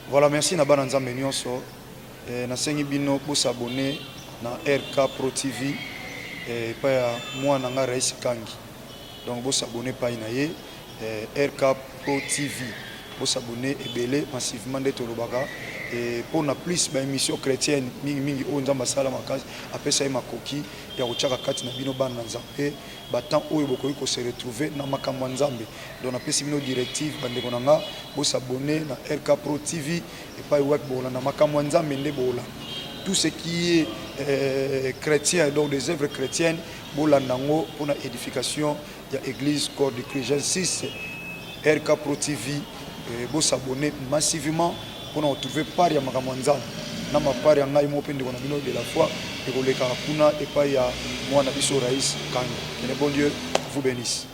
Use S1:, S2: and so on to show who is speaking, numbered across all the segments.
S1: Voilà, merci na bana nzambe nyonso. Nasengi bino pour s'abonner na RK Pro TV pa ya moi nanga Rais Kangi. Donc vous s'abonner pa inaye RK Pro TV. Vous s'abonner ebele massivement de Tolobaka et pour na plus ba émission chrétienne mingi o nzamba sala makazi apesa e makoki ya kochaka kati na bino bana nzambe batant oyo bokoyi ko se retrouver na makambo nzambe. Donc na pesi bino directive bande konanga vous s'abonner na RK Pro TV et pas web bola na makambo nzambe nde bola. Tout ce qui est chrétien, donc des œuvres chrétiennes, pour la édification de l'église Corps de Christ. J'insiste, RK Pro TV, vous s'abonner massivement pour nous retrouver par ya Makamanzam. Na ma par ya ngai mo pende kona bino de la foi et ko leka kuna et pas ya moi na biso Rais Kangi. Que le bon Dieu vous bénisse.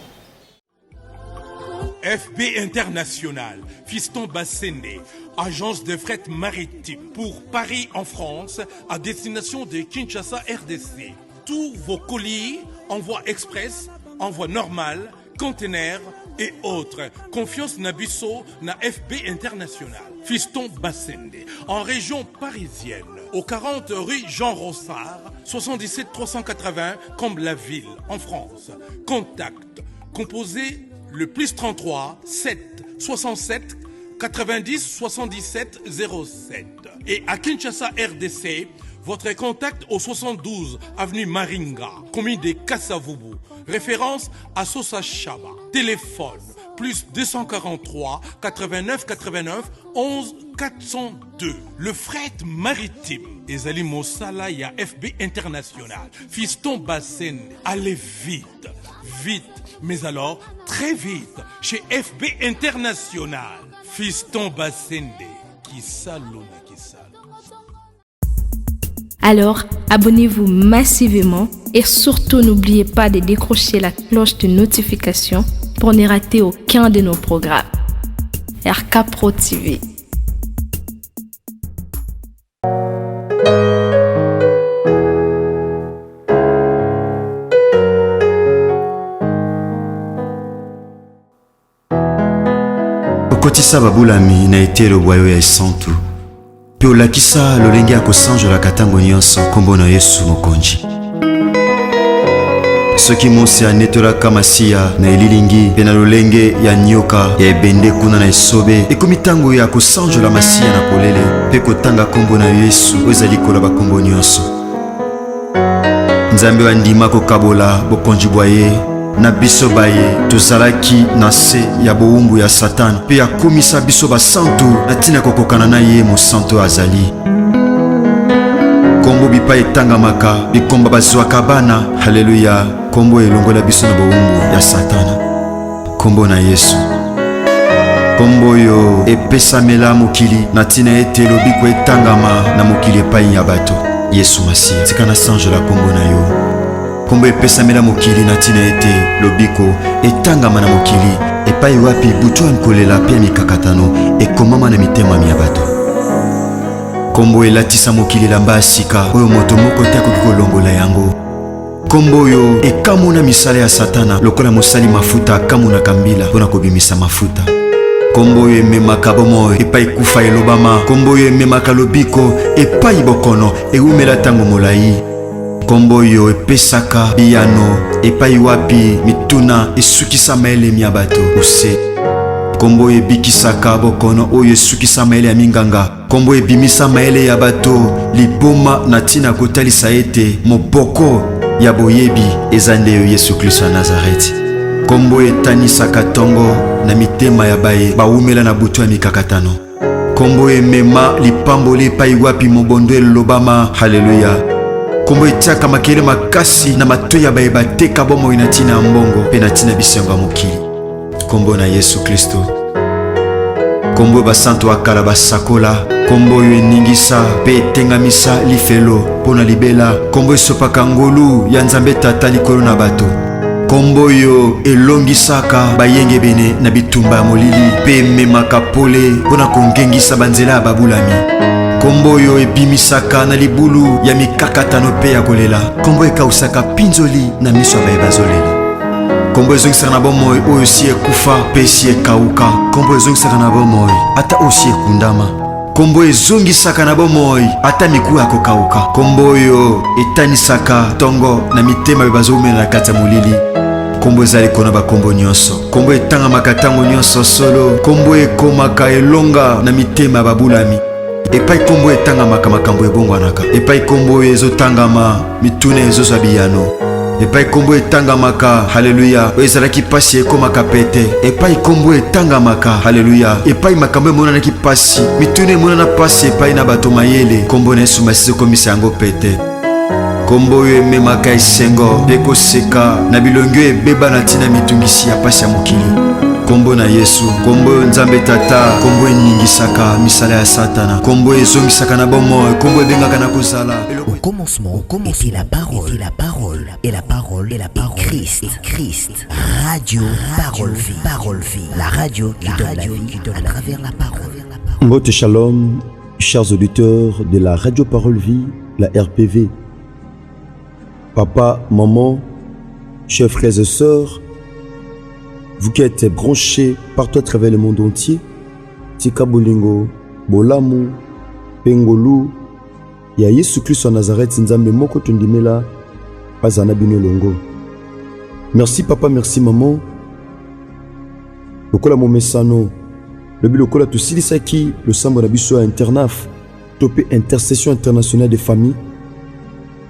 S2: FB International, Fiston Bassende, agence de fret maritime pour Paris en France, à destination de Kinshasa RDC. Tous vos colis, envoi express, envoi normal, conteneurs et autres. Confiance Nabisso na FB International. Fiston Bassende, en région parisienne, au 40 rue Jean Rossard, 77 380 Comble-la-Ville, en France. Contact, composé le plus 33 7 67 90 77 07. Et à Kinshasa RDC, votre contact au 72 avenue Maringa, commune de Kassavubu. Référence à Sosa Chaba. Téléphone plus 243 89 89 11 402. Le fret maritime. Ezali Mosala ya FB International. Fiston Bassende. Allez vite. Vite. Mais alors, très vite, chez FB International. Fiston Bassende. Qui salue.
S3: Alors, abonnez-vous massivement et surtout n'oubliez pas de décrocher la cloche de notification pour ne rater aucun de nos programmes. RK Pro TV.
S4: Okotisa babulami na etelo bwayo ya esantu. Pe olakisa lolenge ya kosanjola katango nyonso kombo na Yesu mokonzi. Soki Mose anetolaka masiya na elilingi pe na lolenge ya nyoka ya ebende kuna na esobe ekomi ntango ya kosanjola masiya na polele pe kotanga kombo na Yesu oyo ezali kola bakombo nyonso. Nzambe wandima kokabola bokonzi bwa ye na biso baye tozalaki na se ya bowumbu ya Satan pe akomisa biso basantu na ntina kokokana na ye mosantu azali. Kombo bipa etangamaka bikomba bazwaka bana. Haleluya. Kombo elongola biso na bowumbu ya Satana. Kombo na Yesu. Kombo yo epesamela mokili na ntina ete lobiko etangama na mokili epai ya bato. Yesu Masiya tika na sanjola kombo na yo. Kombo epesamela mokili na ntina ete lobiko etangama na mokili epai wapi butu ankolela pe mikakatano ekomama na mitema ya bato. Kombo elatisa mokili lamba sika oyo moto moko te akoki kolongola yango. Kombo yo ekamuna misala ya Satana lokola mosali mafuta akamuna kambila mpona kobimisa mafuta. Kombo yo ememaka bomoi epai kufa elobama. Kombo yo ememaka lobiko epai bokono eumela ntango molai. Kombo yo epesaka biyano epai wapi mituna esukisa maelemi ya bato ose. Kombo yo ebikisaka bokono oyo esukisa maele ya minganga. Kombo ebimisa maele ya bato liboma na ntina kotalisa ete moboko ya boyebi eza nde yo Yesu Kristo ya Nazareti. Kombo etanisaka tongo na mitema ya baye baumela na butu ya mikakatano. Kombo emema lipamboli epai wapi mobondo elobama. Haleluya. Kombo etiaka makele makasi na matoyi ya baye bateka bomoi na ntina ya mbongo pe na ntina bisengo ya mokili. Kombo na Yesu Kristo. Kombo basantu akala basakola. Kombo yo eningisa pe etengamisa lifelo pona libela. Kombo esopaka ngolu ya Nzambe Tata likolo na bato. Kombo yo elongisaka bayenge bene na bitumba ya molili pe ememaka pole pona kongengisa banzela ya babulami. Kombo yo ebimisaka na libulu ya mikakatano pe ya kolela. Kombo ekausaka pinzoli na miso ya baye bazolela. Kombo ezongisaka na bomoi oyo si ekufa pe si ekauka. Kombo ezongisaka na bomoi ata osi ekundama. kombo ezongisaka na bomoi ata miku ya kokauka. Kombo oyo etanisaka tongo na mitema bazomela na kati ya molili. Kombo ezali kona bakombo nyonso. Kombo etangamaka ntango nyonso solo. Kombo ekomaka elonga na mitema babulami. Epai kombo etangamaka makambo ebongwanaka. Epai kombo ezotangama mituna ezozwa biyano. Epai kombo etangamaka haleluya ezalaki pasi ekomaka pete. Epai kombo etangamaka haleluya epai makambo emonanaki pasi mituna emonana pasi epai na bato mayele. Kombo na Yesu Masihi ekomisa yango pete. Kombo oyo ememaka esengo ekoseka na bilongi oyo ebeba na ntina mitungisi ya pasi ya mokili. Kombo na Yesu, kombo Nzambe Tata, kombo eningisaka misala ya Satana, kombo ezongisaka na bomoi, kombo ebengaka na kozala.
S5: Au commencement était la parole, et la parole est Christ. Radio Parole Vie, la radio qui donne la vie à travers la parole.
S6: Mbote Shalom, chers auditeurs de la Radio Parole Vie, la RPV. Papa, maman, chers frères et sœurs, vous qui êtes branchés partout à travers le monde entier, Tika Bolingo, Bolamu, Pengolu, ya Yesu Christ en Nazareth, Nzambe Moko Tundimela, Pazana Bino Longo. Merci papa, merci maman. Lokola Momesano, le bilokola Tusilisaki, le Sambo Nabiso Internaf, Topé Intercession Internationale des Familles.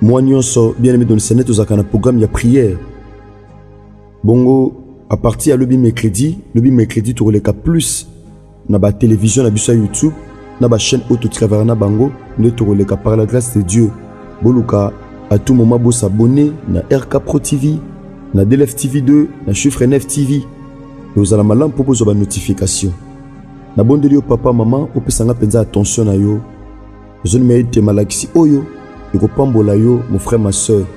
S6: Moi, Nyonso, bien aimé dans le Sénat, aux akana programme, il y a prière. Bongo, à partir de mercredi, tu relèves plus na ba télévision, na bisa YouTube, na ba chaîne auto travers na bango, ne tu relèves par la grâce de Dieu. Boluka, à tout moment, vous s'abonner na RK Pro TV, na DLF TV 2, na Chiffre 9 TV. Nous allons malam pour vous notification. Na bon delio papa, maman, on peut s'en penser attention à yo. Je ne mérite malakisi oyo. Eko pambola yo, mon frère, ma soeur.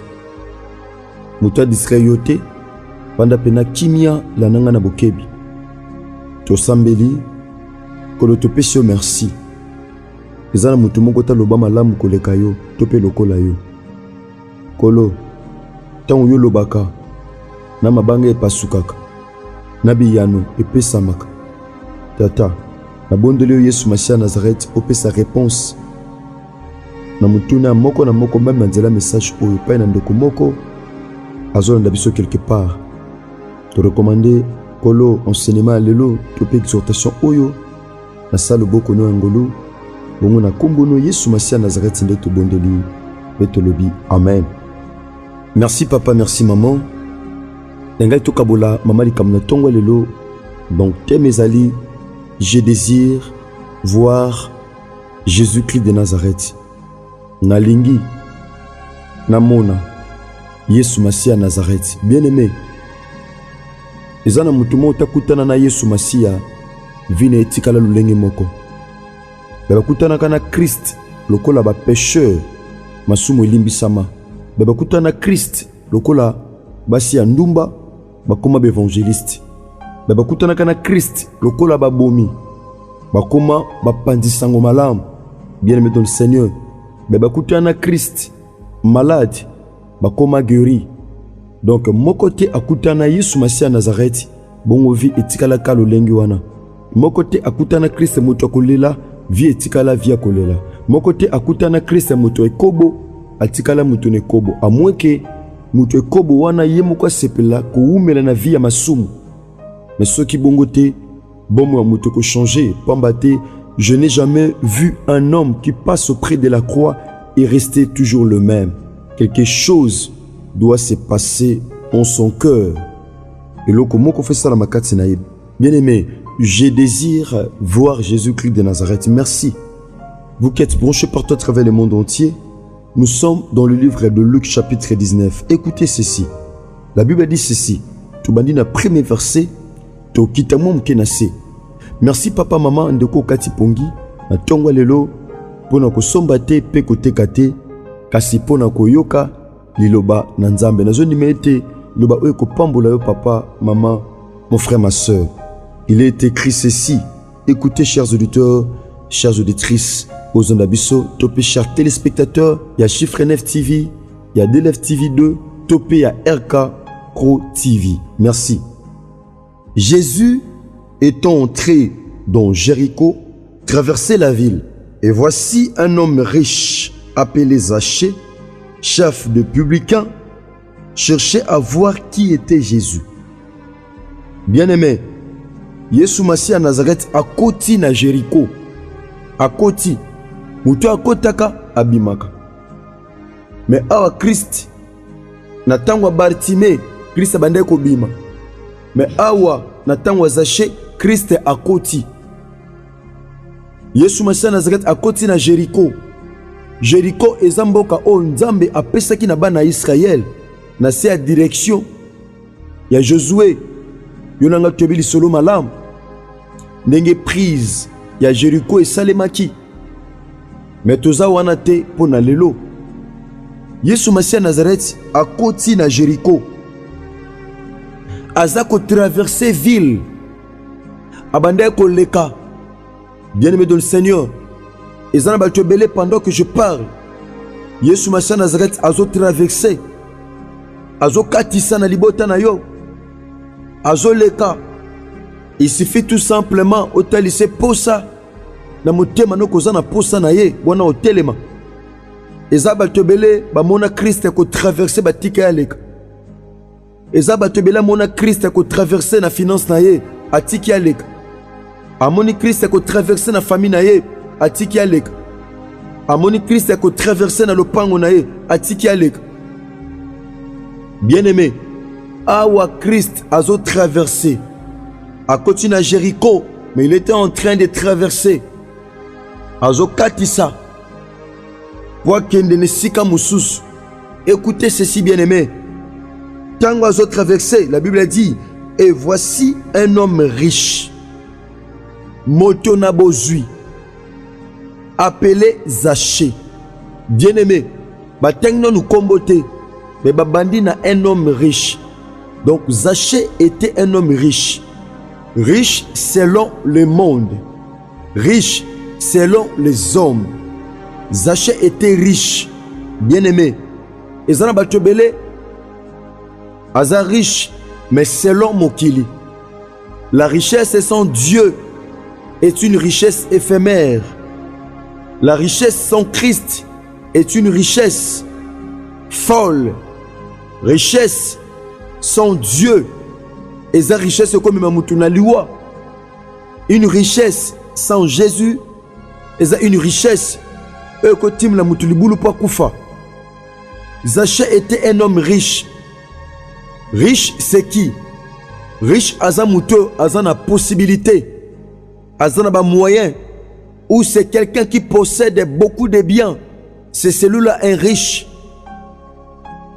S6: Mouta discret yote, panda pena kimia la nanga na bokebi. To sambeli, kolo to pesio merci. Ezana mutu moko ta loba malamu koleka yo, tope lokola yo. Kolo, tango yo lobaka, na mabanga epasukaka, na biyano epesamaka. Tata, na bondeli yo Yesu Masihi Nazareth, opesa réponse. Na mutuna moko na moko même nzela message oyo pa na ndeko moko azolanda biso quelque part. To recommander kolo enseignement lelo to pe exhortation oyo na sala boko no ngolo bongo na kombo no Yesu Masihi Nazareth nde to bondeli beto lobi amen. Merci papa, merci maman. Ngai to kabola mama likamna tongo lelo donc mes ali je désire voir Jésus-Christ de Nazareth. Nalingi namona Yesu Masihi Nazareth. Bien-aimé, ezana mutumo takutana na Yesu Masihi vine etikala lulenge moko. Baba kutana kana Christ lokola ba pécheur masumu elimbisama. Baba kutana Christ lokola basi ya ndumba bakoma ba évangéliste. Baba kutana kana Christ lokola ba bomi bakoma ba pandisango malamu. Bien-aimé dans le Seigneur, beba kutana Christ malade bakoma guéri. Donc mon côté akutana Yesu Masihi Nazareth bongo vie etikala kalo lengi wana. Mon côté akutana Christ moto kolela vie etikala via kolela. Mon côté akutana Christ moto ekobo atikala moto ne kobo. A moins que moto ekobo wana yemo kwa sepela ko umela na vie ya masumu. Mais ceux qui bongo te bomo moto ko changer pambate. Je n'ai jamais vu un homme qui passe auprès de la croix et rester toujours le même. Quelque chose doit se passer en son cœur. Et là, comment on fait ça dans ma carte Sinaïd? Bien aimé, je désire voir Jésus-Christ de Nazareth. Merci. Vous qui êtes branchés partout à travers le monde entier, nous sommes dans le livre de Luc chapitre 19. Écoutez ceci. La Bible dit ceci. Tu bandis na premier verset, to kitamom kenase. Merci papa maman ndeko kati pongi na tongo lelo pona ko somba te pe ko tekate kasi pona ko yoka liloba na Nzambe na zoni mete loba oyo ko pambola yo papa maman mon frère ma sœur. Il est écrit ceci. Écoutez chers auditeurs, chères auditrices, aux ondabiso topé chers téléspectateurs, il y a Chiffre 9 TV, il y a DLF TV 2, topé à RK Pro TV. Merci. Jésus étant entré dans Jéricho, traversait la ville. Et voici un homme riche appelé Zachée, chef de publicains, cherchait à voir qui était Jésus. Bien-aimé, Yesu Masi à Nazareth a koti na Jéricho. A koti. Mutu a kotaka abimaka. Mais awa Christ na tangwa Bartimée, Christ abande ko bima. Mais awa na tangwa Zachée, Christ a koti. Yesu Masi à Nazareth a koti na Jéricho. Jéricho ezamboka o Nzambe apesaki na bana Israël na se a direction ya Josué. Yonanga tobili solo malam ndenge prise ya Jéricho esalemaki. Mais toza wana te pona lelo. Yesu Masi à Nazareth akoti na Jéricho. Aza ko traverser ville. Abandé ko leka. Bien-aimé dans le Seigneur. Ezana ba tobele pendant que je parle. Yesu Masi à Nazareth azo traverser. Azo katisa na libota na yo. Azo leka. Il suffit tout simplement otalise posa na motema no kozana posa na ye wana otelema. Eza batobele ba mona Christ ko traverser batika ya leka. Eza batobele mona Christ ko traverser na finance na ye atiki ya leka. Amoni Christ ko traverser na famille na ye atiki ya leka. Amoni Christ ko traverser na lopango na ye atiki ya leka. Bien-aimé, awa Christ azo traversé. A continué à Jéricho, mais il était en train de traverser. Azo katisa. Écoutez ceci, bien-aimé. Tango azo traversé, la Bible a dit, et voici un homme riche, Motonabozui, appelé Zachée. Bien-aimé, batengno nous comboté, mais babandi na un homme riche. Donc Zachée était un homme riche. Riche selon le monde. Riche selon les hommes. Zachée était riche. Bien-aimé. Ezana batobele aza riche, mais selon Mokili. La richesse sans Dieu est une richesse éphémère. La richesse sans Christ est une richesse folle. Richesse sans Dieu. Eza richesse comme mamutuna liwa. Une richesse sans Jésus. Eza une richesse. Ekotim la mutulibulu pa kufa. Zachée était un homme riche. Riche c'est qui? Riche aza muto aza na possibilité. Aza na ba moyen. Ou c'est quelqu'un qui possède beaucoup de biens. C'est celui-là un riche.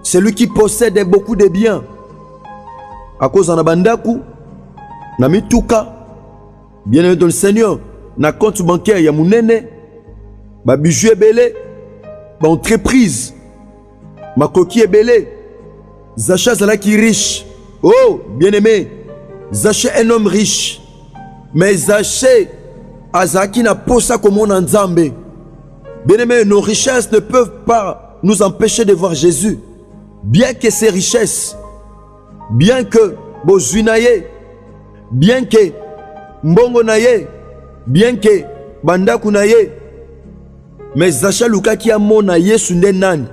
S6: Celui qui possède beaucoup de biens. À cause de bandaku, na mituka, bien aimé dans le Seigneur, na compte bancaire ya munene, ma bijou belé, ma entreprise, ma coquille belé, Zachée zala qui riche. Oh, bien aimé, Zachée un homme riche, mais Zachée azaki na posa comme on en Nzambe. Bien aimé, nos richesses ne peuvent pas nous empêcher de voir Jésus. Bien que ces richesses, bien que bozwi na ye, bien que mbongo na ye, bien que bandaku na ye, mais Zachée lukaki amona Yesu nde nani.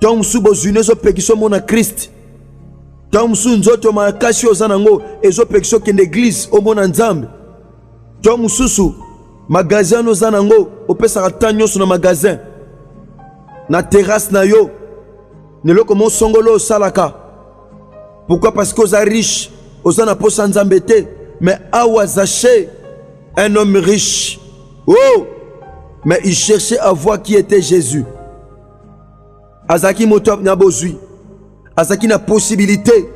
S6: Tant musu bozwi nezo pekiso mona Christ. Tant musu nzoto makasi ozanango ezo pekiso kende église omona Nzambe. Tant mususu magasin ozanango opesaka tanyo na magasin. Na terrasse na yo neloko mo songolo salaka. Pourquoi? Parce que vous êtes riche, vous êtes pas sans embêter. Mais awa Zachée, un homme riche. Oh! Mais il cherchait à voir qui était Jésus. Azaki motop n'a bozui. Azaki n'a possibilité.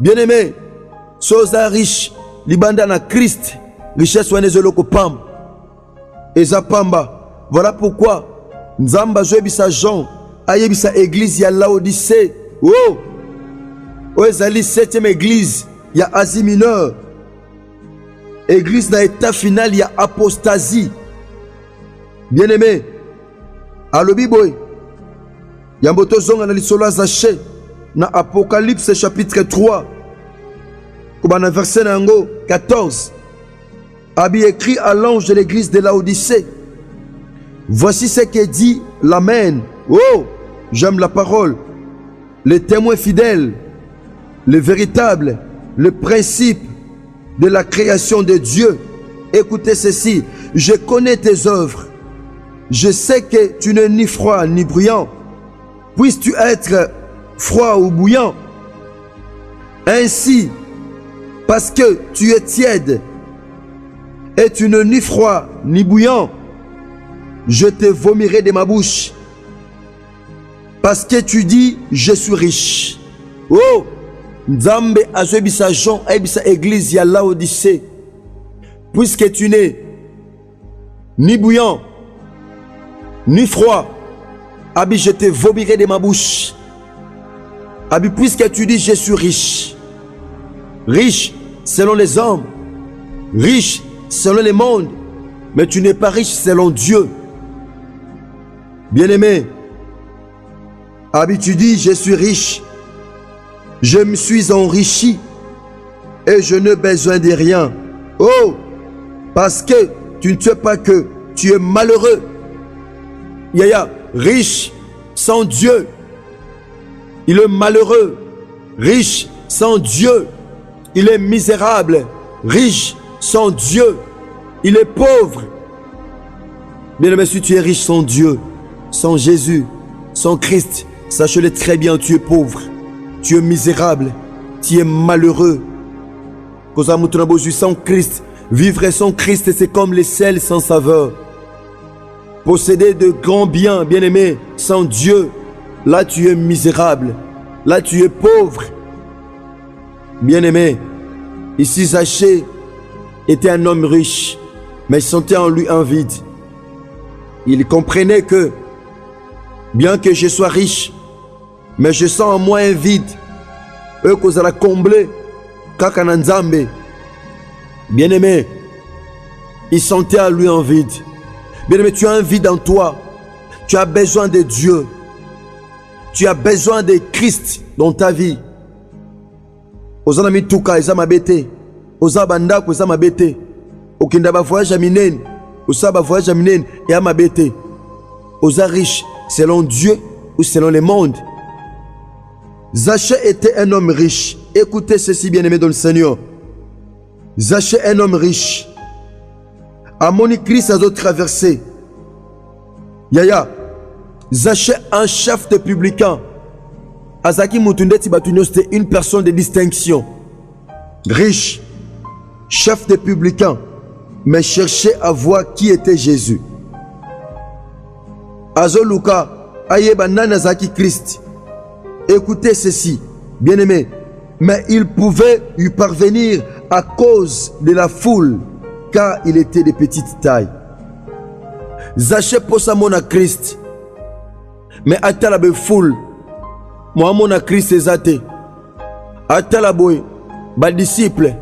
S6: Bien aimé, soza riche, libanda na Christ, richesse wane zoloko pam. Eza pamba. Voilà pourquoi Nzamba zoebisa Jean, ayebisa église ya Laodicée. Oh! Oezali 7e église, il y a Asie mineure. Église dans l'état final, il y a apostasie. Bien aimé, alobi boy, yamboto zonga na lisolo Zachée na Apocalypse chapitre 3. Kobana verset nango 14. Abi écrit à l'ange de l'église de Laodicée. Voici ce que dit l'Amen. Oh, j'aime la parole. Le témoin fidèle, le véritable, le principe de la création de Dieu. Écoutez ceci. Je connais tes œuvres. Je sais que tu n'es ni froid ni bruyant. Puisses-tu être froid ou bouillant? Ainsi, parce que tu es tiède et tu n'es ni froid ni bouillant, je te vomirai de ma bouche. Parce que tu dis, je suis riche. Oh, Nzambe azobisa Jean ebisa église ya Laodicée. Puisque tu n'es ni bouillant, ni froid, Abi, je te vomirai de ma bouche. Abi, puisque tu dis, je suis riche. Riche selon les hommes, riche selon le monde, mais tu n'es pas riche selon Dieu. Bien-aimé, Abi, tu dis, je suis riche. Je me suis enrichi et je n'ai besoin de rien. Oh, parce que tu ne sais pas que tu es malheureux. Yaya, riche sans Dieu, il est malheureux. Riche sans Dieu, il est misérable. Riche sans Dieu, il est pauvre. Bien-aimé, si tu es riche sans Dieu, sans Jésus, sans Christ, sache-le très bien, tu es pauvre. Tu es misérable, tu es malheureux. Sans Christ, vivre sans Christ, c'est comme le sel sans saveur. Posséder de grands biens, bien-aimé, sans Dieu, là tu es misérable, là tu es pauvre. Bien-aimé, ici Zachée était un homme riche, mais il sentait en lui un vide. Il comprenait que, bien que je sois riche, mais je sens en moi un vide. Eux que vous allez combler, Kakananzambe. Bien-aimé, il sentait en lui un vide. Bien-aimé, tu as un vide en toi. Tu as besoin de Dieu. Tu as besoin de Christ dans ta vie. Ozana mituka eza mabete. Oza bandako eza mabete. Okinda ba voyage à minen. Oza ba voyage à minen et à mabete. Oza riche selon Dieu ou selon le monde. Zachée était un homme riche. Écoutez ceci, bien-aimé dans le Seigneur. Zachée, un homme riche. Amoni Christ a traversé. Yaya. Zachée, un chef de publicain. Azaki Mutundeti Batunyo, c'était une personne de distinction. Riche. Chef de publicain. Mais cherchait à voir qui était Jésus. Azoluka. Ayeba Nanazaki Christ. Écoutez ceci, bien-aimé. Mais il pouvait y parvenir à cause de la foule, car il était de petite taille. Zachée posa mona Christ. Mais atala be foule. Moi mona Christ ezate. Atala boy, ba disciple.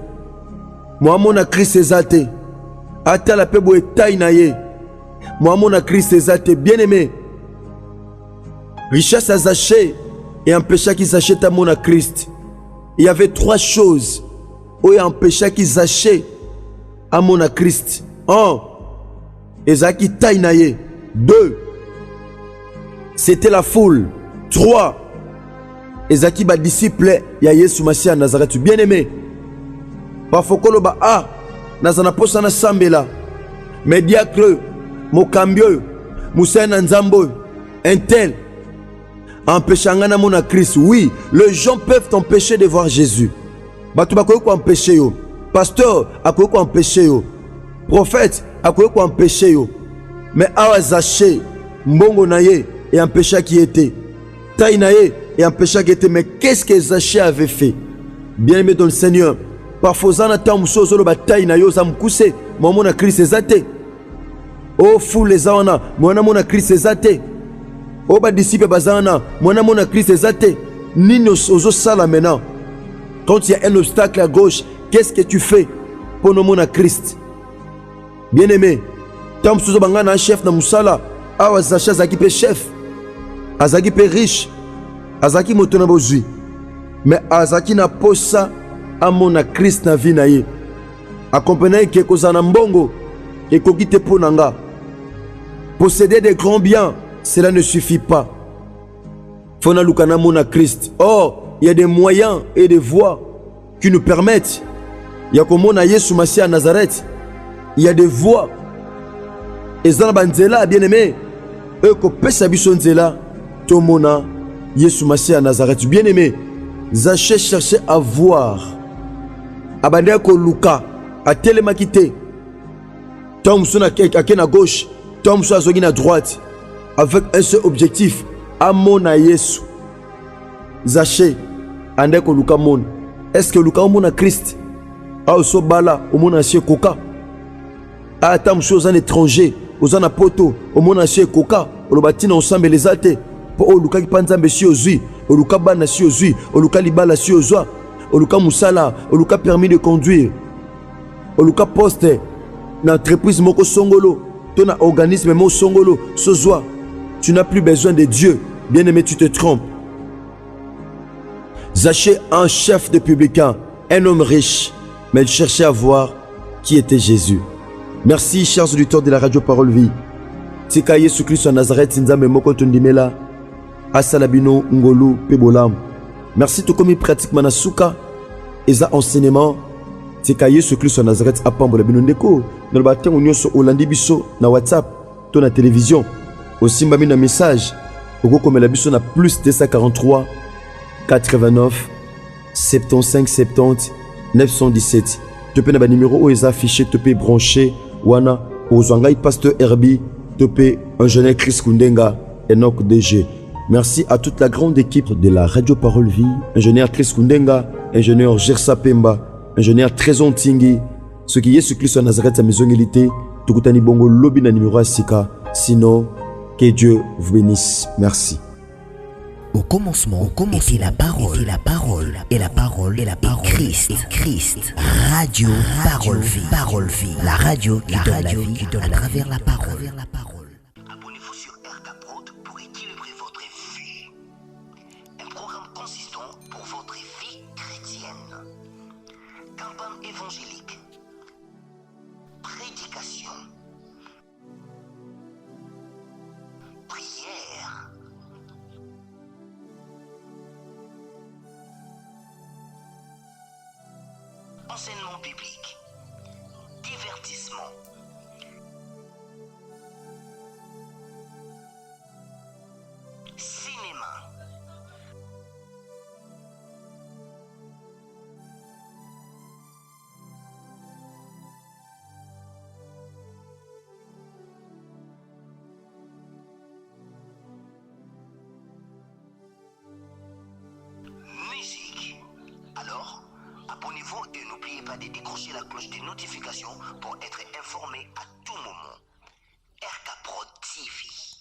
S6: Moi mona Christ ezate. Atala pe boy taille na ye. Moi mona Christ ezate, bien-aimé. Richesse à Zachée et empêcha qu'ils achètent à mon Christ. Il y avait trois choses où empêcha qu'ils achètent à mon Christ. 1. Ezaki tainaye. 2. C'était la foule. 3. Ezaki ba disciple ya Yesu Masia Nazareth. Bien aimé. Bafokolo ba a nazana posa na sambela. Mediacre mokambio Moussena Nzambo un tel. Empêchangana mon Christ. Oui, les gens peuvent t'empêcher de voir Jésus. Batu bakoyo ko empêcher yo. Pasteur akoyo ko empêcher yo. Prophète akoyo ko empêcher yo. Mais awa Zachée mbongo naye et empêcha qui était. Taille naye et empêcha qui était. Mais qu'est-ce que Zachée avait fait? Bien aimé dans le Seigneur. Parfois zana tamuso zolo ba taille nayo zamkuse. Mon Christ ezate. Oh fou les awana. Mon Christ ezate. Oba disciple bazana, mona Christ ezate. Nino ozo sala maintenant. Quand il y a un obstacle à gauche, qu'est-ce que tu fais pour nos mona Christ? Bien aimé, tam souzo bangana un chef na musala, awa Zachée azaki pe chef, azaki pe riche, azaki moto na bozui. Mais azaki na posa a mona Christ na vie na ye. accompagné qui kozana mbongo et kokite ponanga. Posséder des grands biens, cela ne suffit pas. Fona lukana mona Christ. Or, il y a des moyens et des voies qui nous permettent. Il y a comme on a Yesu Massi à Nazareth. Il y a des voies. Et dans banzela bien aimé, eux ko pesa biso nzela to mona Yesu Massi à Nazareth. Bien aimé, Zaché cherchait à voir. Abandé ko luka a télémakité. Tom sona kek à gauche, Tom sona zogi à droite avec un seul objectif, amona Yesu. Zaché ande ko luka mon. Est-ce que luka mona Christ? A oso bala au mona chez Coca. A tam chose en étranger, aux en poto, au mona chez Coca, au bâtiment ensemble les athées. Pour au luka qui panzambe si ozui, au luka bana si ozui, au luka libala si ozwa, au luka musala, au luka permis de conduire, au luka poste, l'entreprise moko songolo, ton organisme mo songolo, sozwa. Tu n'as plus besoin de Dieu, bien aimé, tu te trompes. Zaché, un chef de publicain, un homme riche, mais il cherchait à voir qui était Jésus. Merci, chers auditeurs de la radio Parole Vie. Tika Yesu Christ en Nazareth, Nzambe moko tondimela, Asalabino Ngolu Pebolam. Merci tout comme pratique manasuka, eza enseignement. Tika Yesu Christ en Nazareth, apambo la binondeko. Dans le bâtiment, on y a Olandi biso na WhatsApp, to na télévision. Aussi, m'a un message. Oko comme la biso na plus 243 89 75 70 917. Topé na ba numéro où est affiché, topé branché, wana, ozwangai pasteur Herbie, topé ingénieur Chris Kundenga, Enoch DG. Merci à toute la grande équipe de la radio Parole Vie, ingénieur Chris Kundenga, ingénieur Gersa Pemba, ingénieur Trésor Tingi, ce qui est ce Christ en Nazareth à maisonilité, Tukutani Bongo Lobby na numéro Asika. Sinon, que Dieu vous bénisse. Merci.
S5: Au commencement, était la parole, et la parole, Christ. Radio Parole Vie, la radio qui donne la vie à travers la parole.
S7: Abonnez-vous sur RK Prod pour équilibrer votre vie. Un programme consistant pour votre vie chrétienne. Campagne évangélique. Prédication. Prière. Enseignement biblique. Divertissement. Cinéma. Musique. Alors, abonnez-vous et n'oubliez pas de décrocher la cloche des notifications pour être informé à tout moment. RK Prod TV.